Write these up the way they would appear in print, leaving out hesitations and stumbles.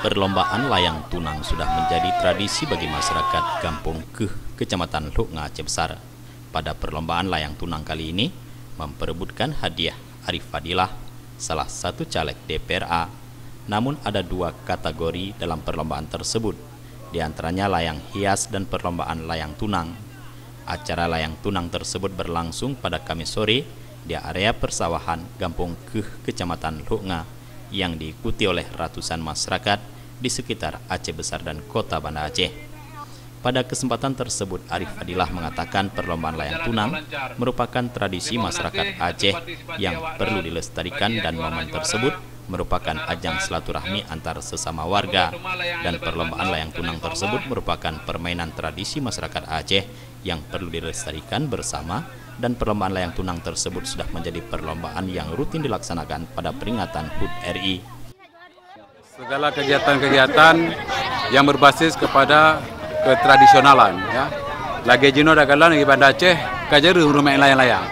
Perlombaan layang tunang sudah menjadi tradisi bagi masyarakat Kampung Keuh, Kecamatan Luknga, Aceh Besar. Pada perlombaan layang tunang kali ini, memperebutkan hadiah Arif Fadilah, salah satu caleg DPRA. Namun ada dua kategori dalam perlombaan tersebut, di antaranya layang hias dan perlombaan layang tunang. Acara layang tunang tersebut berlangsung pada Kamis sore di area persawahan Kampung Keuh, Kecamatan Luknga, yang diikuti oleh ratusan masyarakat di sekitar Aceh Besar dan Kota Banda Aceh. Pada kesempatan tersebut, Arif Fadilah mengatakan perlombaan layang tunang merupakan tradisi masyarakat Aceh yang perlu dilestarikan dan momen tersebut merupakan ajang silaturahmi antar sesama warga, dan perlombaan layang tunang tersebut merupakan permainan tradisi masyarakat Aceh yang perlu dilestarikan bersama, dan perlombaan layang tunang tersebut sudah menjadi perlombaan yang rutin dilaksanakan pada peringatan HUT RI. Segala kegiatan-kegiatan yang berbasis kepada ketradisionalan, ya. Lagi jino dagalan di Banda Aceh kajar rumah layang-layang.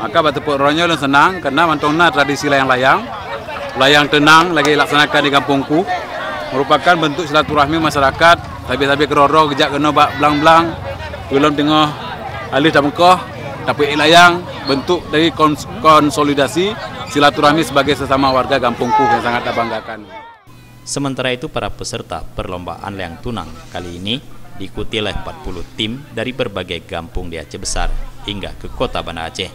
Maka batu pokronya lu senang karena mantongna tradisi layang-layang. Layang tenang lagi laksanakan di kampungku, merupakan bentuk silaturahmi masyarakat. Tapi keroro gejak kena bak belang-belang, belum tengah alih damkoh, tapi layang bentuk dari konsolidasi silaturahmi sebagai sesama warga kampungku yang sangat dibanggakan. Sementara itu, para peserta perlombaan layang tunang kali ini diikuti oleh 40 tim dari berbagai kampung di Aceh Besar hingga ke Kota Banda Aceh.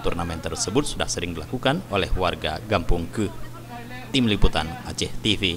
Turnamen tersebut sudah sering dilakukan oleh warga Kampung Keuh. Tim Liputan Aceh TV.